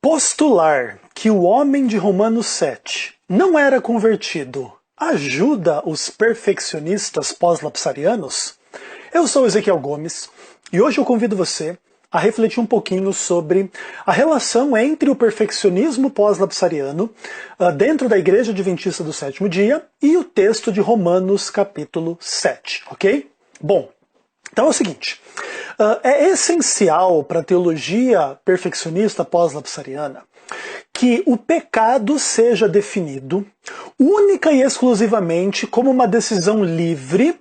Postular que o homem de Romanos 7 não era convertido ajuda os perfeccionistas pós-lapsarianos? Eu sou Ezequiel Gomes e hoje eu convido você a refletir um pouquinho sobre a relação entre o perfeccionismo pós-lapsariano dentro da Igreja Adventista do Sétimo Dia e o texto de Romanos capítulo 7, ok? Bom, então é o seguinte, é essencial para a teologia perfeccionista pós-lapsariana que o pecado seja definido única e exclusivamente como uma decisão livre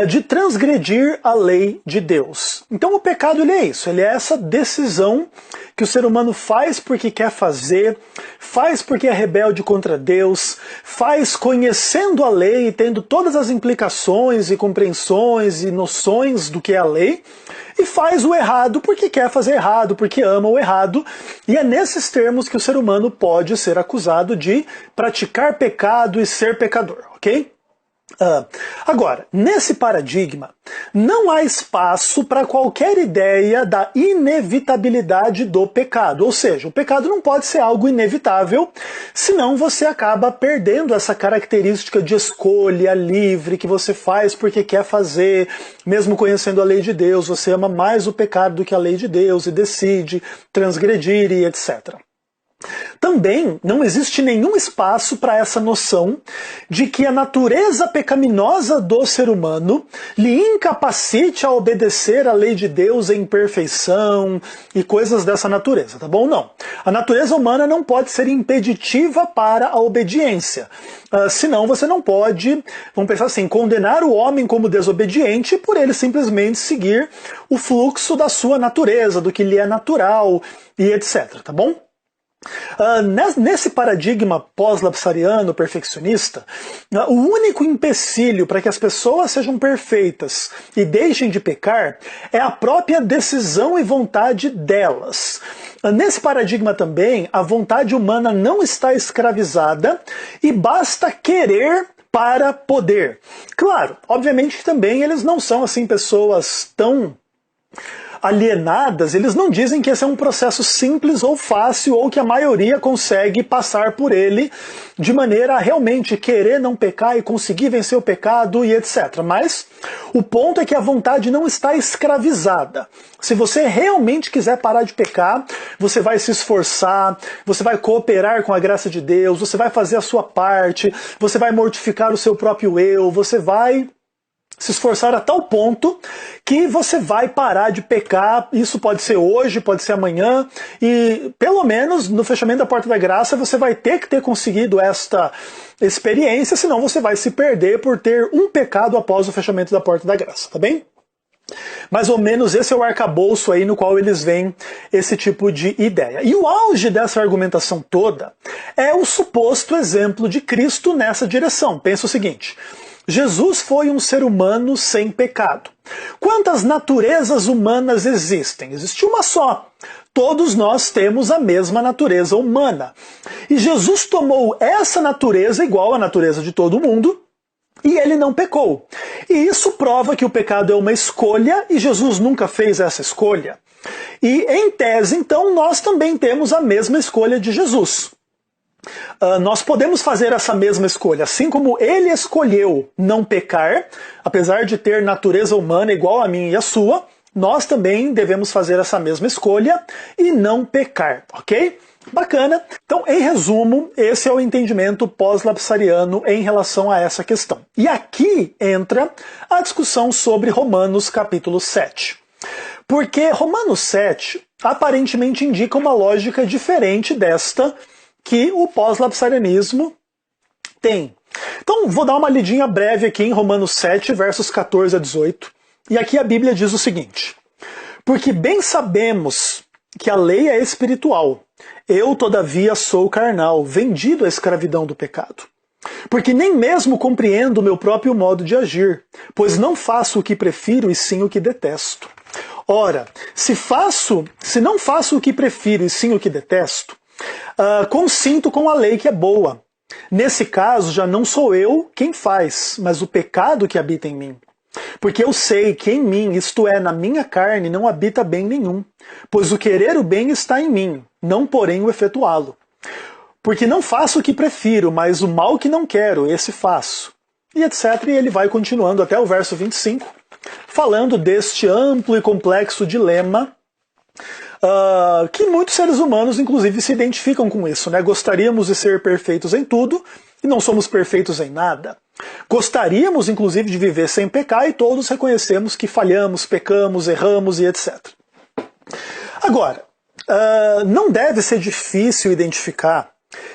de transgredir a lei de Deus. Então o pecado ele é isso, ele é essa decisão que o ser humano faz porque quer fazer, faz porque é rebelde contra Deus, faz conhecendo a lei e tendo todas as implicações e compreensões e noções do que é a lei, e faz o errado porque quer fazer errado, porque ama o errado, e é nesses termos que o ser humano pode ser acusado de praticar pecado e ser pecador, ok? Agora, nesse paradigma, não há espaço para qualquer ideia da inevitabilidade do pecado. Ou seja, o pecado não pode ser algo inevitável, senão você acaba perdendo essa característica de escolha livre que você faz porque quer fazer, mesmo conhecendo a lei de Deus, você ama mais o pecado do que a lei de Deus e decide transgredir e etc. Também não existe nenhum espaço para essa noção de que a natureza pecaminosa do ser humano lhe incapacite a obedecer à lei de Deus em perfeição e coisas dessa natureza, tá bom? Não. A natureza humana não pode ser impeditiva para a obediência. Senão você não pode, vamos pensar assim, condenar o homem como desobediente por ele simplesmente seguir o fluxo da sua natureza, do que lhe é natural e etc, tá bom? Nesse paradigma pós-lapsariano perfeccionista, o único empecilho para que as pessoas sejam perfeitas e deixem de pecar é a própria decisão e vontade delas. Nesse paradigma também, a vontade humana não está escravizada e basta querer para poder. Claro, obviamente também eles não são assim pessoas tão alienadas, eles não dizem que esse é um processo simples ou fácil ou que a maioria consegue passar por ele de maneira a realmente querer não pecar e conseguir vencer o pecado e etc. Mas o ponto é que a vontade não está escravizada. Se você realmente quiser parar de pecar, você vai se esforçar, você vai cooperar com a graça de Deus, você vai fazer a sua parte, você vai mortificar o seu próprio eu, você vai se esforçar a tal ponto que você vai parar de pecar. Isso pode ser hoje, pode ser amanhã, e pelo menos no fechamento da porta da graça você vai ter que ter conseguido esta experiência, senão você vai se perder por ter um pecado após o fechamento da porta da graça, tá bem? Mais ou menos esse é o arcabouço aí no qual eles veem esse tipo de ideia. E o auge dessa argumentação toda é o suposto exemplo de Cristo nessa direção. Pensa o seguinte: Jesus foi um ser humano sem pecado. Quantas naturezas humanas existem? Existe uma só. Todos nós temos a mesma natureza humana. E Jesus tomou essa natureza igual à natureza de todo mundo, e ele não pecou. E isso prova que o pecado é uma escolha e Jesus nunca fez essa escolha. E em tese, então, nós também temos a mesma escolha de Jesus. Nós podemos fazer essa mesma escolha, assim como ele escolheu não pecar, apesar de ter natureza humana igual a minha e a sua, nós também devemos fazer essa mesma escolha e não pecar, ok? Bacana. Então, em resumo, esse é o entendimento pós-lapsariano em relação a essa questão. E aqui entra a discussão sobre Romanos capítulo 7. Porque Romanos 7 aparentemente indica uma lógica diferente desta que o pós-lapsarianismo tem. Então, vou dar uma lidinha breve aqui em Romanos 7, versos 14 a 18. E aqui a Bíblia diz o seguinte: porque bem sabemos que a lei é espiritual, eu, todavia, sou carnal, vendido à escravidão do pecado. Porque nem mesmo compreendo o meu próprio modo de agir, pois não faço o que prefiro e sim o que detesto. Ora, se não faço o que prefiro e sim o que detesto, consinto com a lei que é boa. Nesse caso, já não sou eu quem faz, mas o pecado que habita em mim. Porque eu sei que em mim, isto é, na minha carne, não habita bem nenhum. Pois o querer o bem está em mim, não porém o efetuá-lo. Porque não faço o que prefiro, mas o mal que não quero, esse faço. E etc. E ele vai continuando até o verso 25, falando deste amplo e complexo dilema que muitos seres humanos, inclusive, se identificam com isso, né? Gostaríamos de ser perfeitos em tudo e não somos perfeitos em nada. Gostaríamos, inclusive, de viver sem pecar e todos reconhecemos que falhamos, pecamos, erramos e etc. Agora, não deve ser difícil identificar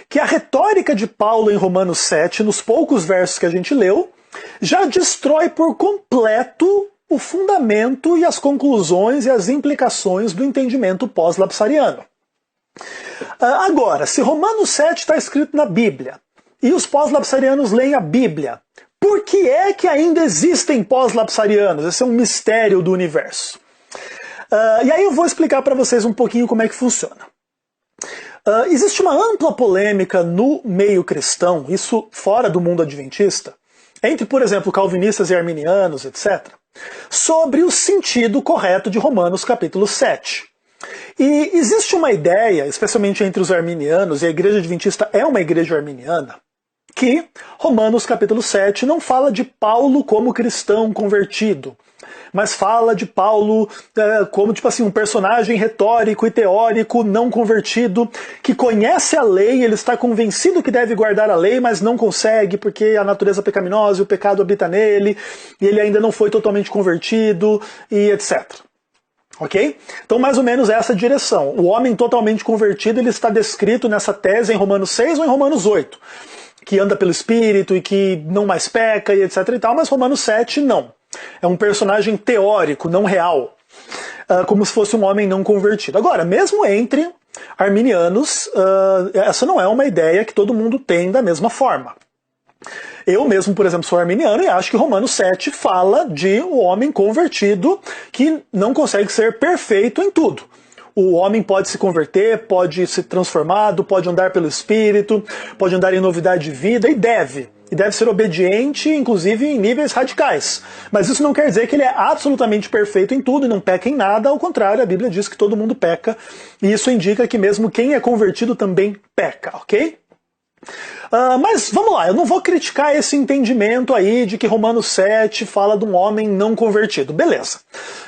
que a retórica de Paulo em Romanos 7, nos poucos versos que a gente leu, já destrói por completo o fundamento e as conclusões e as implicações do entendimento pós-lapsariano. Agora, se Romanos 7 está escrito na Bíblia, e os pós-lapsarianos leem a Bíblia, por que é que ainda existem pós-lapsarianos? Esse é um mistério do universo. E aí eu vou explicar para vocês um pouquinho como é que funciona. Existe uma ampla polêmica no meio cristão, isso fora do mundo adventista, entre, por exemplo, calvinistas e arminianos, etc., sobre o sentido correto de Romanos capítulo 7. E existe uma ideia, especialmente entre os arminianos, e a igreja adventista é uma igreja arminiana, que Romanos capítulo 7 não fala de Paulo como cristão convertido, mas fala de Paulo como tipo assim, um personagem retórico e teórico não convertido, que conhece a lei, ele está convencido que deve guardar a lei, mas não consegue porque a natureza pecaminosa e o pecado habita nele, e ele ainda não foi totalmente convertido, e etc. Ok? Então mais ou menos essa direção. O homem totalmente convertido, ele está descrito nessa tese em Romanos 6 ou em Romanos 8, que anda pelo Espírito e que não mais peca e etc e tal, mas Romanos 7 não. É um personagem teórico, não real. Como se fosse um homem não convertido. Agora, mesmo entre arminianos, essa não é uma ideia que todo mundo tem da mesma forma. Eu mesmo, por exemplo, sou arminiano e acho que Romanos 7 fala de um homem convertido que não consegue ser perfeito em tudo. O homem pode se converter, pode ser transformado, pode andar pelo Espírito, pode andar em novidade de vida e deve. E deve ser obediente, inclusive em níveis radicais. Mas isso não quer dizer que ele é absolutamente perfeito em tudo e não peca em nada. Ao contrário, a Bíblia diz que todo mundo peca. E isso indica que mesmo quem é convertido também peca, ok? Mas vamos lá, eu não vou criticar esse entendimento aí de que Romanos 7 fala de um homem não convertido. Beleza.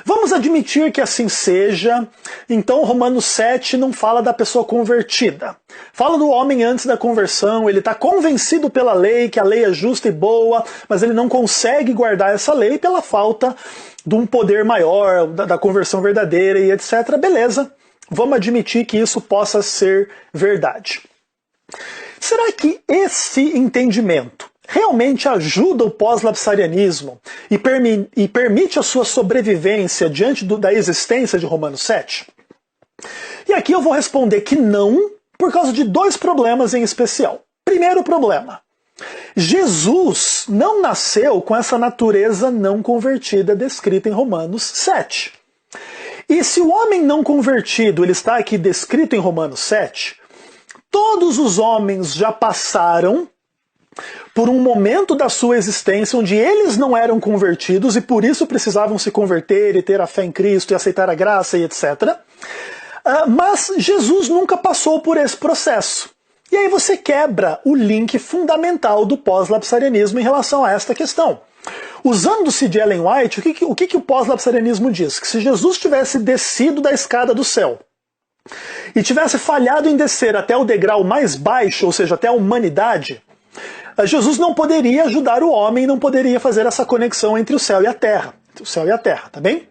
Vamos admitir que assim seja. Então Romanos 7 não fala da pessoa convertida. Fala do homem antes da conversão, ele está convencido pela lei, que a lei é justa e boa, mas ele não consegue guardar essa lei pela falta de um poder maior, da conversão verdadeira e etc. Beleza, vamos admitir que isso possa ser verdade. Será que esse entendimento realmente ajuda o pós-lapsarianismo e permite a sua sobrevivência diante da existência de Romanos 7? E aqui eu vou responder que não, por causa de dois problemas em especial. Primeiro problema: Jesus não nasceu com essa natureza não convertida descrita em Romanos 7. E se o homem não convertido ele está aqui descrito em Romanos 7, todos os homens já passaram por um momento da sua existência onde eles não eram convertidos e por isso precisavam se converter e ter a fé em Cristo e aceitar a graça e etc. Mas Jesus nunca passou por esse processo. E aí você quebra o link fundamental do pós-lapsarianismo em relação a esta questão. Usando-se de Ellen White, o que o pós-lapsarianismo diz? Que se Jesus tivesse descido da escada do céu e tivesse falhado em descer até o degrau mais baixo, ou seja, até a humanidade, Jesus não poderia ajudar o homem, não poderia fazer essa conexão entre o céu e a terra. Entre o céu e a terra, tá bem?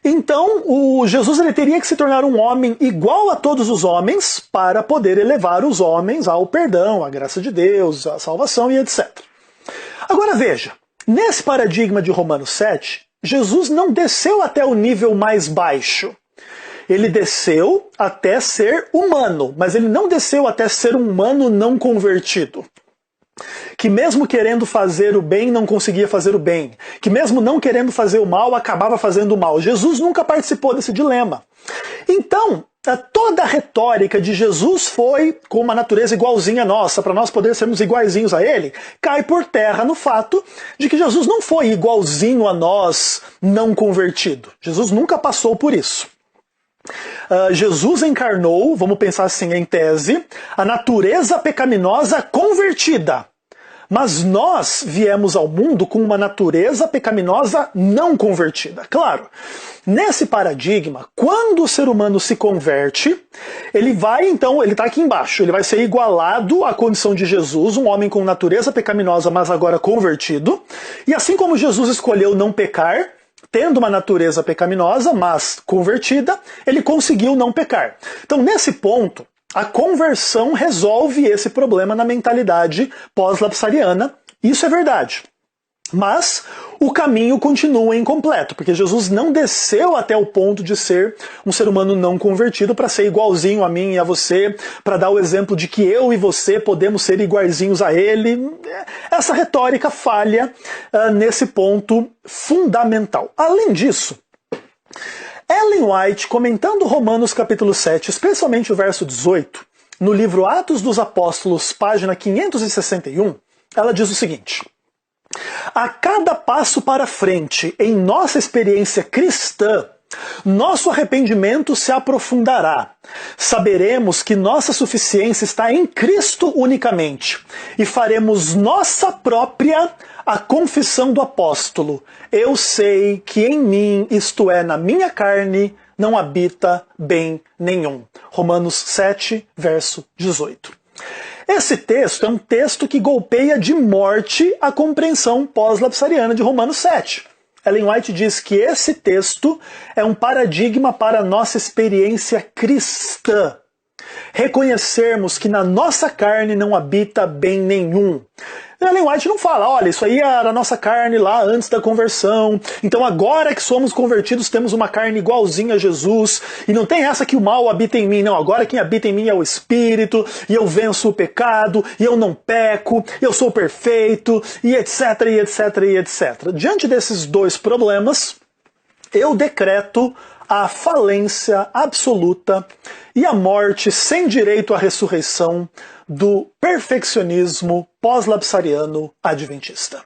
Então, Jesus ele teria que se tornar um homem igual a todos os homens para poder elevar os homens ao perdão, à graça de Deus, à salvação e etc. Agora veja, nesse paradigma de Romanos 7, Jesus não desceu até o nível mais baixo. Ele desceu até ser humano, mas ele não desceu até ser um humano não convertido. Que mesmo querendo fazer o bem, não conseguia fazer o bem. Que mesmo não querendo fazer o mal, acabava fazendo o mal. Jesus nunca participou desse dilema. Então, toda a retórica de Jesus foi com uma natureza igualzinha à nossa, para nós poder sermos iguaizinhos a ele, cai por terra no fato de que Jesus não foi igualzinho a nós, não convertido. Jesus nunca passou por isso. Jesus encarnou, vamos pensar assim em tese, a natureza pecaminosa convertida. Mas nós viemos ao mundo com uma natureza pecaminosa não convertida. Claro, nesse paradigma, quando o ser humano se converte, ele está aqui embaixo, ele vai ser igualado à condição de Jesus, um homem com natureza pecaminosa, mas agora convertido. E assim como Jesus escolheu não pecar, tendo uma natureza pecaminosa, mas convertida, ele conseguiu não pecar. Então, nesse ponto, a conversão resolve esse problema na mentalidade pós-lapsariana. Isso é verdade. Mas o caminho continua incompleto, porque Jesus não desceu até o ponto de ser um ser humano não convertido para ser igualzinho a mim e a você, para dar o exemplo de que eu e você podemos ser iguaizinhos a ele. Essa retórica falha nesse ponto fundamental. Além disso, Ellen White, comentando Romanos capítulo 7, especialmente o verso 18, no livro Atos dos Apóstolos, página 561, ela diz o seguinte: a cada passo para frente em nossa experiência cristã, nosso arrependimento se aprofundará. Saberemos que nossa suficiência está em Cristo unicamente e faremos nossa própria a confissão do apóstolo. Eu sei que em mim, isto é, na minha carne, não habita bem nenhum. Romanos 7, verso 18. Esse texto é um texto que golpeia de morte a compreensão pós-lapsariana de Romanos 7. Ellen White diz que esse texto é um paradigma para a nossa experiência cristã. Reconhecermos que na nossa carne não habita bem nenhum. Ellen White não fala, olha, isso aí era a nossa carne lá antes da conversão, então agora que somos convertidos temos uma carne igualzinha a Jesus, e não tem essa que o mal habita em mim, não, agora quem habita em mim é o Espírito, e eu venço o pecado, e eu não peco, eu sou perfeito, e etc, e etc, e etc. Diante desses dois problemas, eu decreto a falência absoluta e a morte sem direito à ressurreição do perfeccionismo pós-lapsariano adventista.